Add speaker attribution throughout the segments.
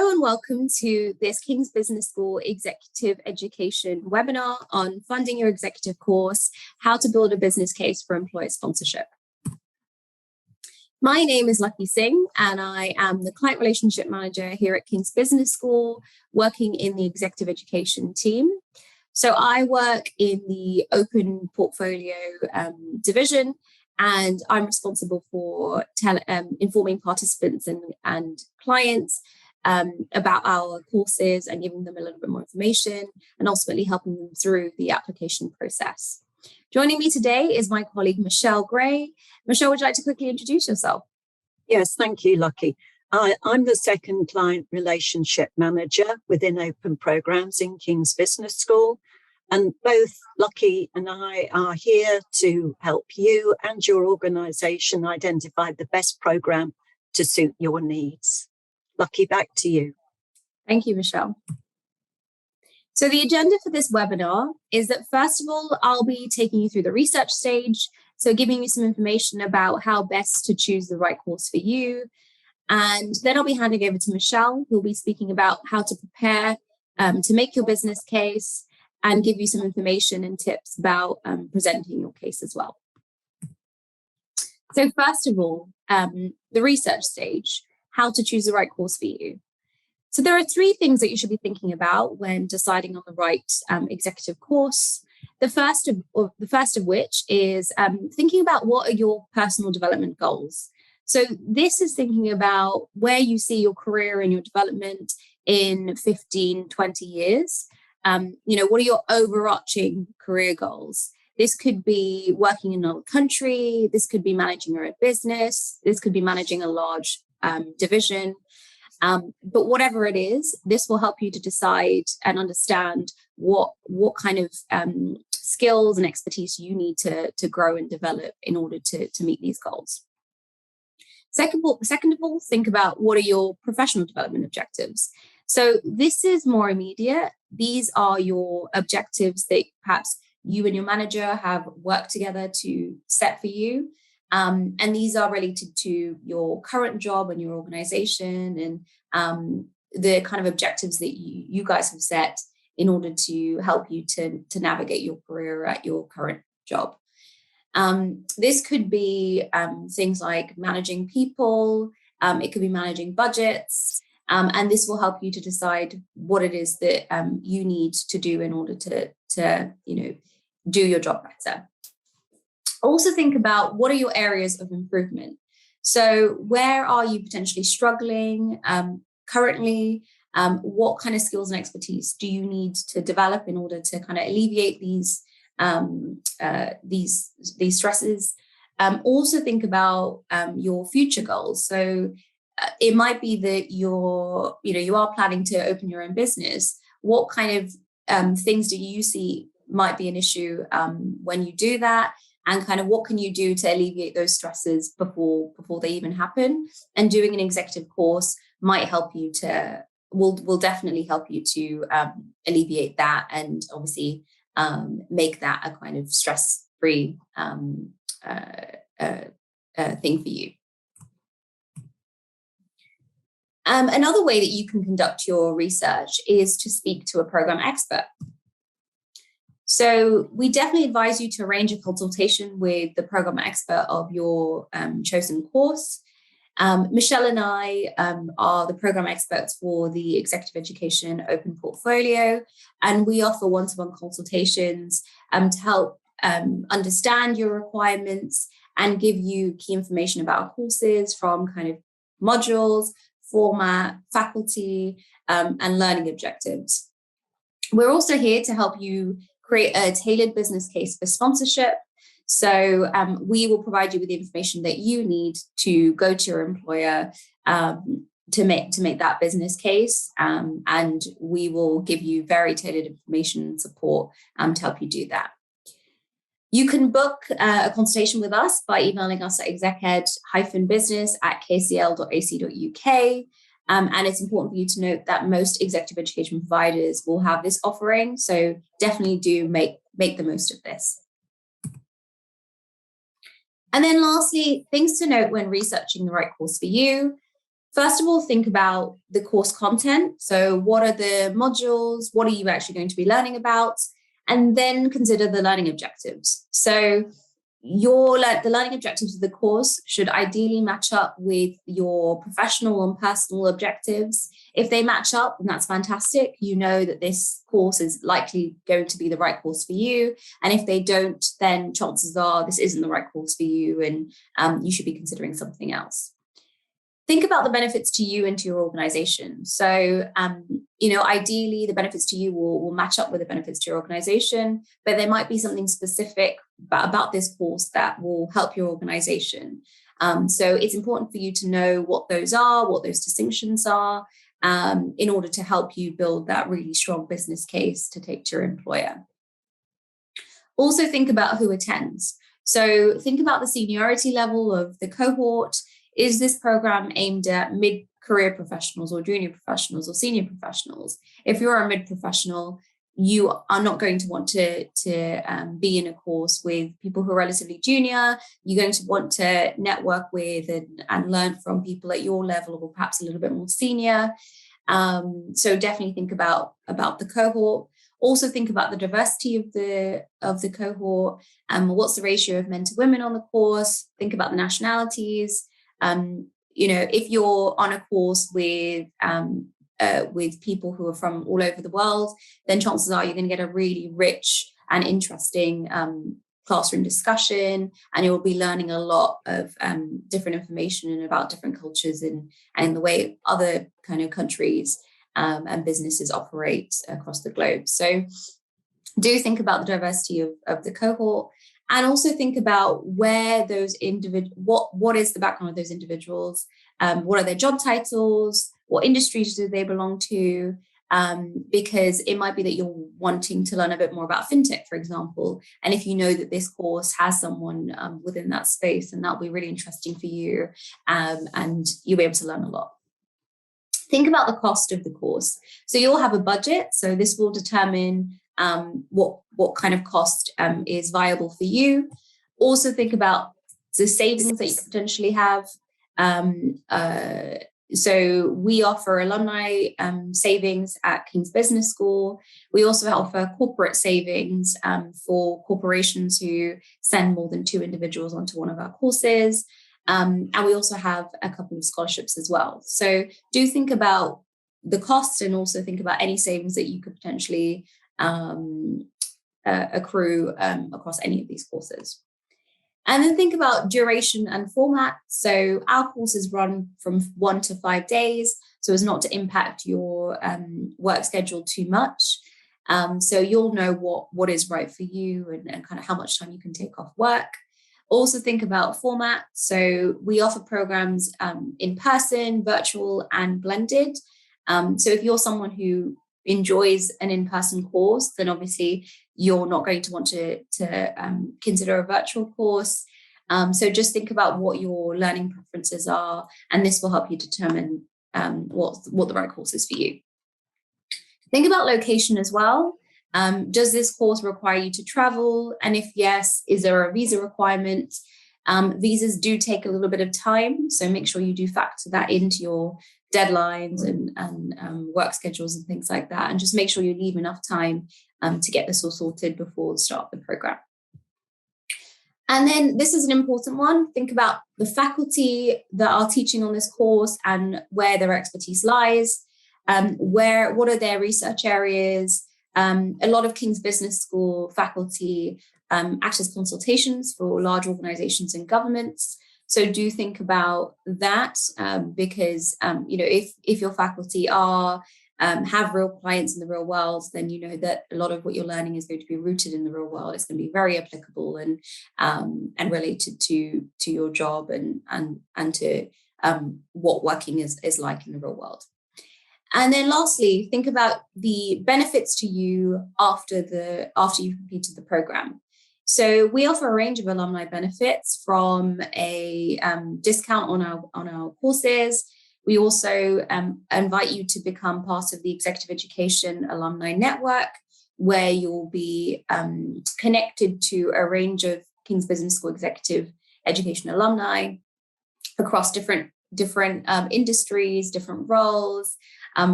Speaker 1: Hello and welcome to this King's Business School Executive Education webinar on funding your executive course, how to build a business case for employer sponsorship. My name is Lucky Singh and I am the Client Relationship Manager here at King's Business School, working in the Executive Education team. So I work in the Open Portfolio division, and I'm responsible for informing participants and clients about our courses and giving them a little bit more information and ultimately helping them through the application process. Joining me today is my colleague, Michele Gray. Michele, would you like to quickly introduce yourself?
Speaker 2: Yes, thank you, Lucky. I'm the second client relationship manager within Open Programs in King's Business School. And both Lucky and I are here to help you and your organisation identify the best programme to suit your needs. Lucky, back to you.
Speaker 1: Thank you, Michele. So the agenda for this webinar is that, first of all, I'll be taking you through the research stage, so giving you some information about how best to choose the right course for you. And then I'll be handing over to Michele, who'll be speaking about how to prepare to make your business case and give you some information and tips about presenting your case as well. So first of all, the research stage, how to choose the right course for you. So there are three things that you should be thinking about when deciding on the right executive course. The first of which is thinking about what are your personal development goals. So this is thinking about where you see your career and your development in 15, 20 years. What are your overarching career goals? This could be working in another country. This could be managing your own business. This could be managing a large division. But whatever it is, this will help you to decide and understand what kind of skills and expertise you need to grow and develop in order to meet these goals. Second of all, think about what are your professional development objectives. So this is more immediate. These are your objectives that perhaps you and your manager have worked together to set for you. And these are related to your current job and your organization and the kind of objectives that you guys have set in order to help you to navigate your career at your current job. This could be things like managing people. It could be managing budgets. And this will help you to decide what it is that you need to do in order to do your job better. Also think about what are your areas of improvement. So where are you potentially struggling currently? What kind of skills and expertise do you need to develop in order to kind of alleviate these stresses? Also think about your future goals. So it might be that you are planning to open your own business. What kind of things do you see might be an issue when you do that? And kind of what can you do to alleviate those stresses before they even happen? And doing an executive course might help you will definitely help you to alleviate that and obviously make that a kind of stress-free thing for you. Another way that you can conduct your research is to speak to a program expert. So we definitely advise you to arrange a consultation with the program expert of your chosen course. Michele and I are the program experts for the Executive Education Open Portfolio, and we offer one-to-one consultations to help understand your requirements and give you key information about our courses from kind of modules, format, faculty, and learning objectives. We're also here to help you create a tailored business case for sponsorship. So we will provide you with the information that you need to go to your employer to make that business case. And we will give you very tailored information and support to help you do that. You can book a consultation with us by emailing us at execed-business@kcl.ac.uk. And it's important for you to note that most executive education providers will have this offering. So definitely do make the most of this. And then lastly, things to note when researching the right course for you. First of all, think about the course content. So what are the modules? What are you actually going to be learning about? And then consider the learning objectives. So the learning objectives of the course should ideally match up with your professional and personal objectives. If they match up, then that's fantastic. You know that this course is likely going to be the right course for you. And if they don't, then chances are this isn't the right course for you, and you should be considering something else. Think about the benefits to you and to your organization. So, ideally, the benefits to you will match up with the benefits to your organization, but there might be something specific about this course that will help your organization. So it's important for you to know what those are, what those distinctions are, in order to help you build that really strong business case to take to your employer. Also think about who attends. So think about the seniority level of the cohort. Is this program aimed at mid-career professionals or junior professionals or senior professionals? If you're a mid-professional, you are not going to want to be in a course with people who are relatively junior. You're going to want to network with and learn from people at your level or perhaps a little bit more senior. So definitely think about the cohort. Also think about the diversity of the cohort. What's the ratio of men to women on the course? Think about the nationalities. If you're on a course with people who are from all over the world, then chances are you're going to get a really rich and interesting classroom discussion, and you'll be learning a lot of different information and about different cultures and the way other kind of countries and businesses operate across the globe. So do think about the diversity of the cohort. And also think about where those what is the background of those individuals? What are their job titles? What industries do they belong to? Because it might be that you're wanting to learn a bit more about fintech, for example. And if you know that this course has someone within that space, then that'll be really interesting for you, and you'll be able to learn a lot. Think about the cost of the course. So you'll have a budget. So this will determine what kind of cost is viable for you. Also think about the savings that you could potentially have. So we offer alumni savings at King's Business School. We also offer corporate savings for corporations who send more than 2 individuals onto one of our courses. And we also have a couple of scholarships as well. So do think about the cost and also think about any savings that you could potentially accrue across any of these courses. And then think about duration and format. So our courses run from 1 to 5 days, so as not to impact your work schedule too much. So you'll know what is right for you and kind of how much time you can take off work. Also think about format. So we offer programs in person, virtual, and blended. So if you're someone who enjoys an in-person course, then obviously you're not going to want to consider a virtual course. So just think about what your learning preferences are, and this will help you determine what the right course is for you. Think about location as well. Does this course require you to travel? And if yes, is there a visa requirement? Visas do take a little bit of time, so make sure you do factor that into your deadlines and work schedules and things like that, and just make sure you leave enough time to get this all sorted before the start of the program. And then this is an important one. Think about the faculty that are teaching on this course and where their expertise lies. What are their research areas? A lot of King's Business School faculty act as consultations for large organizations and governments. So do think about that because if your faculty have real clients in the real world, then you know that a lot of what you're learning is going to be rooted in the real world. It's going to be very applicable and related to your job and to what working is like in the real world. And then lastly, think about the benefits to you after you've completed the program. So we offer a range of alumni benefits, from a discount on our courses. We also invite you to become part of the Executive Education Alumni Network, where you'll be connected to a range of King's Business School executive education alumni across different different industries, different roles,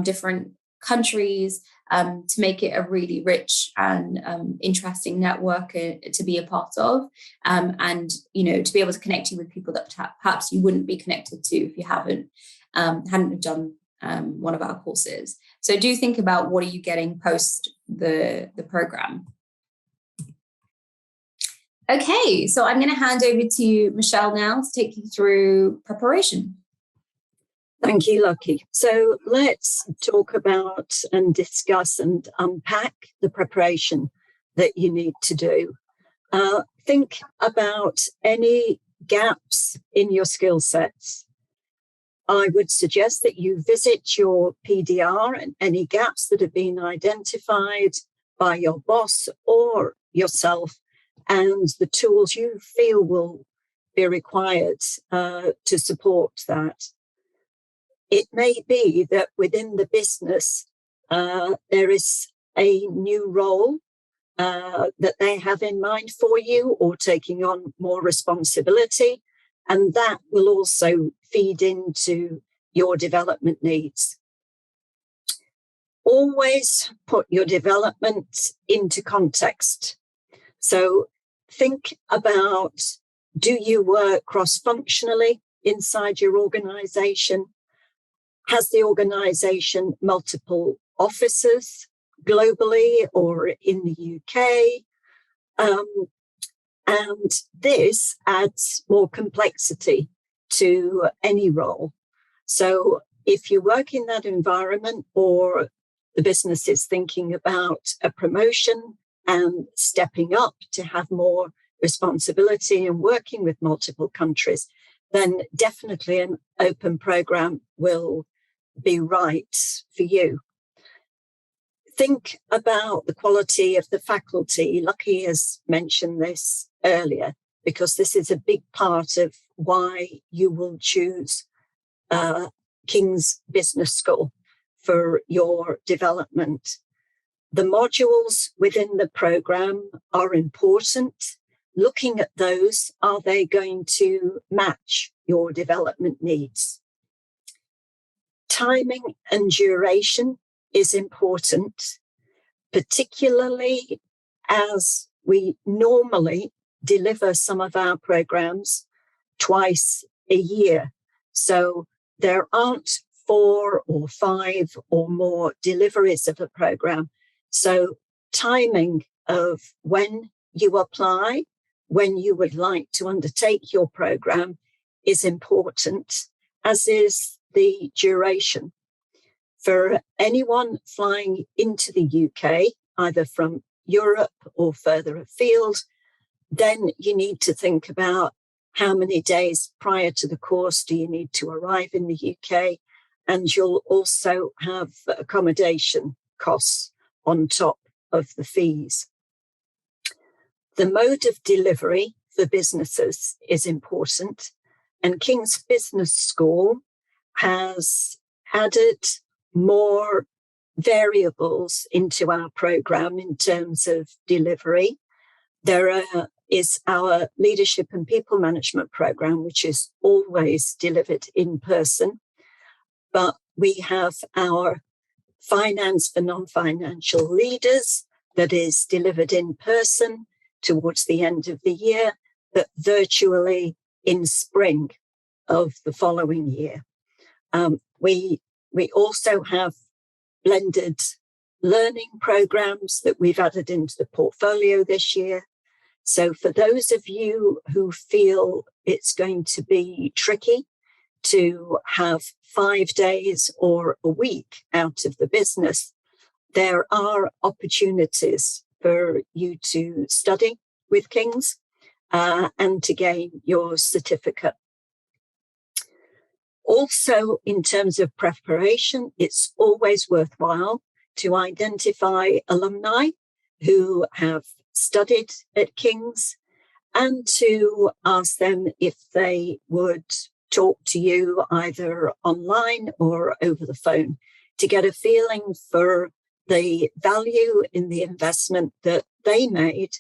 Speaker 1: different countries, to make it a really rich and interesting network to be a part of, and to be able to connect you with people that perhaps you wouldn't be connected to if you hadn't done one of our courses. So do think about, what are you getting post the program. Okay, so I'm going to hand over to Michele now to take you through preparation.
Speaker 2: Thank you, Lucky. So let's talk about and discuss and unpack the preparation that you need to do. Think about any gaps in your skill sets. I would suggest that you visit your PDR and any gaps that have been identified by your boss or yourself, and the tools you feel will be required to support that. It may be that within the business, there is a new role that they have in mind for you, or taking on more responsibility. And that will also feed into your development needs. Always put your development into context. So think about, do you work cross-functionally inside your organization? Has the organization multiple offices globally or in the UK? And this adds more complexity to any role. So if you work in that environment, or the business is thinking about a promotion and stepping up to have more responsibility and working with multiple countries, then definitely an open program will be right for you. Think about the quality of the faculty. Lucky has mentioned this earlier, because this is a big part of why you will choose King's Business School for your development. The modules within the program are important. Looking at those, are they going to match your development needs? Timing and duration is important, particularly as we normally deliver some of our programs twice a year. So there aren't 4 or 5 or more deliveries of a program. So timing of when you apply, when you would like to undertake your program, is important, as is the duration. For anyone flying into the UK, either from Europe or further afield, then you need to think about how many days prior to the course do you need to arrive in the UK, and you'll also have accommodation costs on top of the fees. The mode of delivery for businesses is important, and King's Business School has added more variables into our program in terms of delivery. There is our leadership and people management program, which is always delivered in person. But we have our finance for non-financial leaders that is delivered in person towards the end of the year, but virtually in spring of the following year. We also have blended learning programs that we've added into the portfolio this year. So for those of you who feel it's going to be tricky to have 5 days or a week out of the business, there are opportunities for you to study with King's and to gain your certificate. Also, in terms of preparation, it's always worthwhile to identify alumni who have studied at King's and to ask them if they would talk to you either online or over the phone to get a feeling for the value in the investment that they made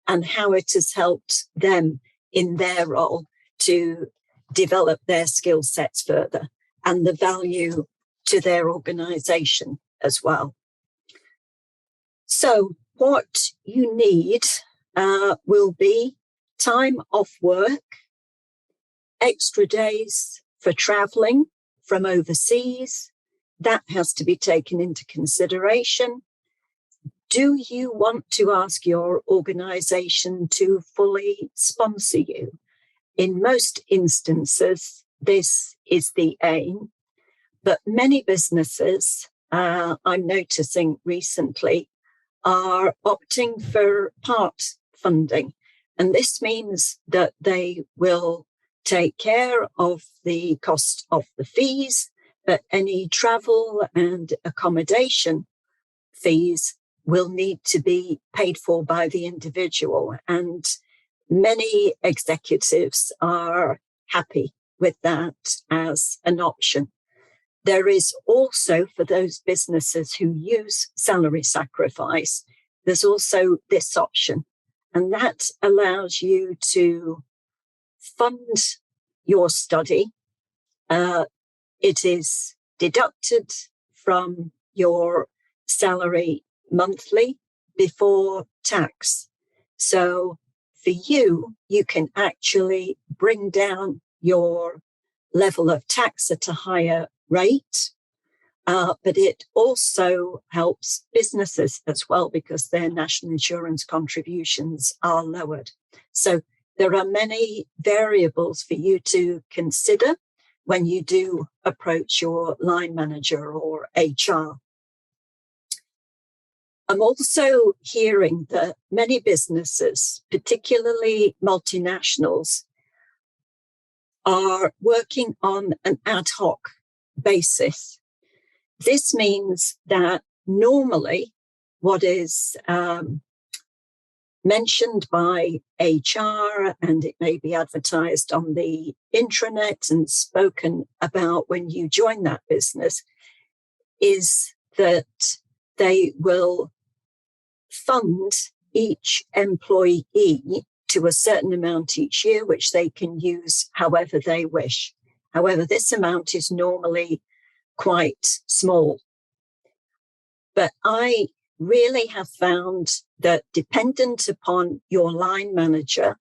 Speaker 2: and how it has helped them in their role to develop their skill sets further and the value to their organisation as well. So what you need will be time off work, extra days for travelling from overseas. That has to be taken into consideration. Do you want to ask your organisation to fully sponsor you? In most instances, this is the aim, but many businesses, I'm noticing recently, are opting for part funding. And this means that they will take care of the cost of the fees, but any travel and accommodation fees will need to be paid for by the individual. And many executives are happy with that as an option. There is also, for those businesses who use salary sacrifice, there's also this option. And that allows you to fund your study. It is deducted from your salary monthly before tax. So for you, you can actually bring down your level of tax at a higher rate, but it also helps businesses as well because their national insurance contributions are lowered. So there are many variables for you to consider when you do approach your line manager or HR. I'm also hearing that many businesses, particularly multinationals, are working on an ad hoc basis. This means that normally what is mentioned by HR, and it may be advertised on the intranet and spoken about when you join that business, is that they will fund each employee to a certain amount each year, which they can use however they wish. However, this amount is normally quite small. But I really have found that dependent upon your line manager,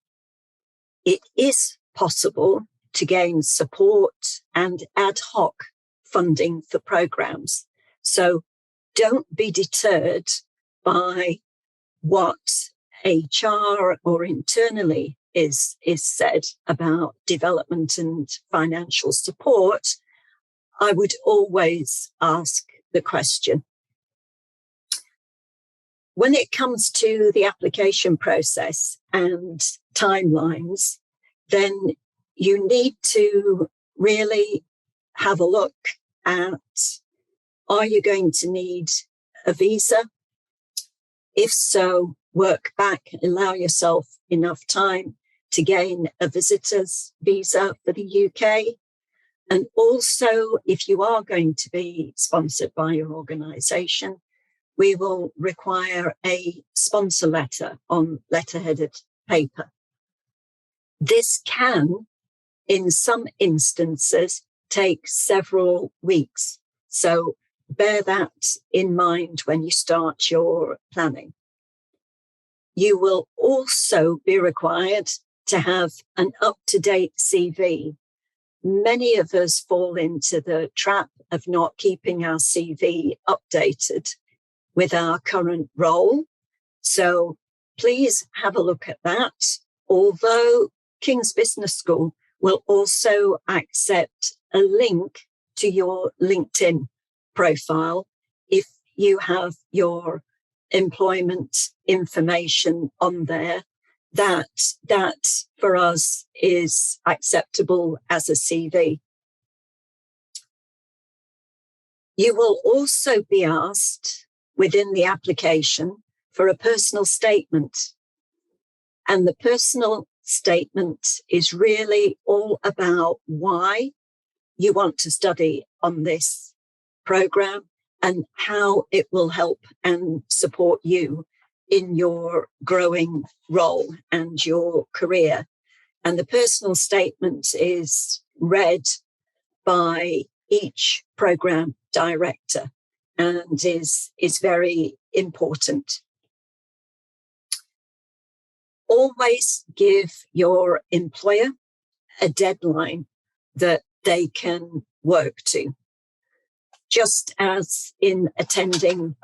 Speaker 2: it is possible to gain support and ad hoc funding for programs. So don't be deterred by what HR or internally is said about development and financial support. I would always ask the question. When it comes to the application process and timelines, then you need to really have a look at, are you going to need a visa? If so, work back, allow yourself enough time to gain a visitor's visa for the UK. And also, if you are going to be sponsored by your organisation, we will require a sponsor letter on letterheaded paper. This can, in some instances, take several weeks. So bear that in mind when you start your planning. You will also be required to have an up-to-date CV. Many of us fall into the trap of not keeping our CV updated with our current role. So please have a look at that. Although King's Business School will also accept a link to your LinkedIn profile if you have your employment information on there, that for us is acceptable as a CV. You will also be asked within the application for a personal statement. And the personal statement is really all about why you want to study on this program and how it will help and support you in your growing role and your career. And the personal statement is read by each program director and is very important. Always give your employer a deadline that they can work to. Just as in attending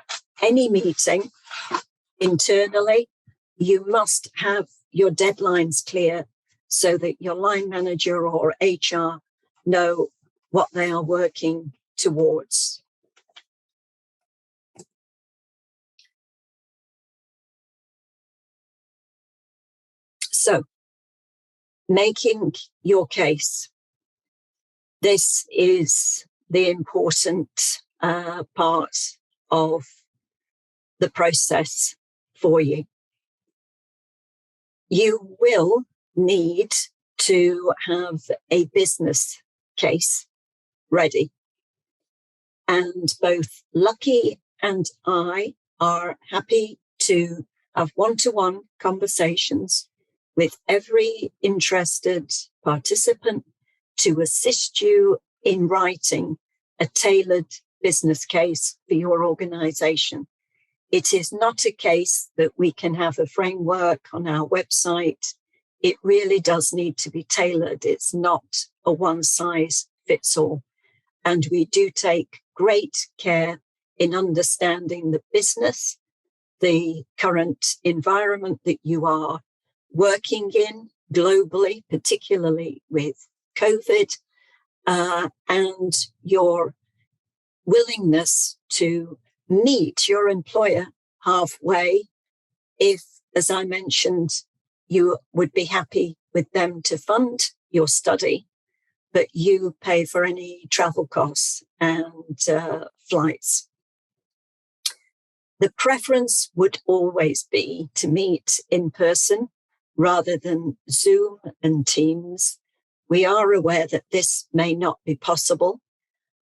Speaker 2: any meeting internally, you must have your deadlines clear so that your line manager or HR know what they are working towards. So, making your case. This is the important part of the process for you. You will need to have a business case ready. And both Lucky and I are happy to have one-to-one conversations with every interested participant to assist you in writing a tailored business case for your organization. It is not a case that we can have a framework on our website. It really does need to be tailored. It's not a one-size-fits-all. And we do take great care in understanding the business, the current environment that you are working in globally, particularly with COVID, and your willingness to meet your employer halfway if, as I mentioned, you would be happy with them to fund your study, but you pay for any travel costs and flights. The preference would always be to meet in person rather than Zoom and Teams. We are aware that this may not be possible,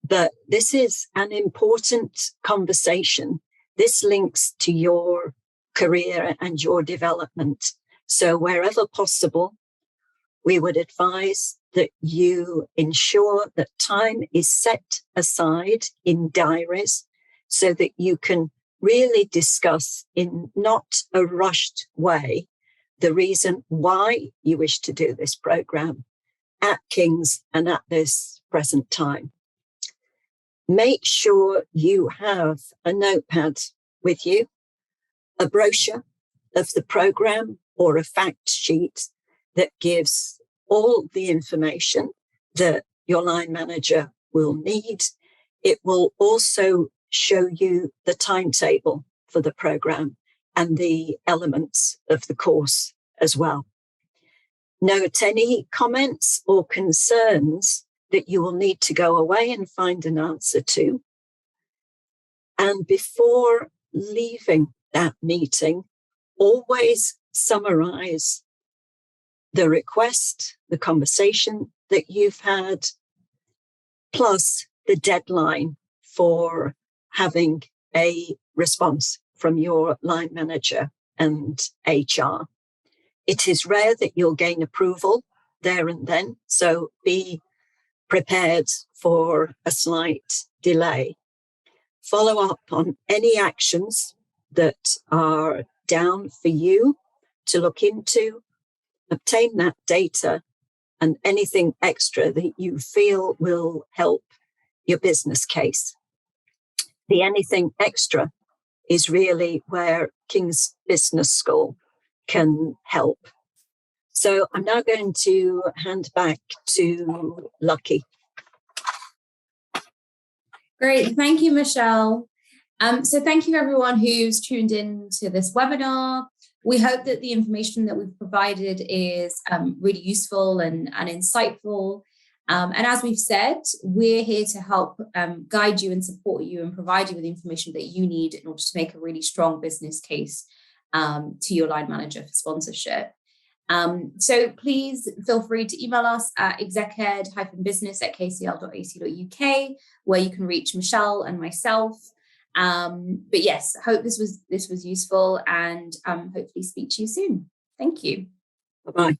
Speaker 2: but this is an important conversation. This links to your career and your development. So wherever possible, we would advise that you ensure that time is set aside in diaries so that you can really discuss in not a rushed way the reason why you wish to do this program at King's and at this present time. Make sure you have a notepad with you, a brochure of the program or a fact sheet that gives all the information that your line manager will need. It will also show you the timetable for the program and the elements of the course as well. Note any comments or concerns that you will need to go away and find an answer to. And before leaving that meeting, always summarize the request, the conversation that you've had, plus the deadline for having a response from your line manager and HR. It is rare that you'll gain approval there and then, so be prepared for a slight delay. Follow up on any actions that are down for you to look into, obtain that data, and anything extra that you feel will help your business case. The anything extra is really where King's Business School can help. So I'm now going to hand back to Lucky.
Speaker 1: Great. Thank you, Michele. So thank you everyone who's tuned in to this webinar. We hope that the information that we've provided is really useful and insightful. And as we've said, we're here to help guide you and support you and provide you with the information that you need in order to make a really strong business case to your line manager for sponsorship. So please feel free to email us at execed-business@kcl.ac.uk, where you can reach Michele and myself. But yes, hope this was useful, and hopefully speak to you soon. Thank you.
Speaker 2: Bye-bye.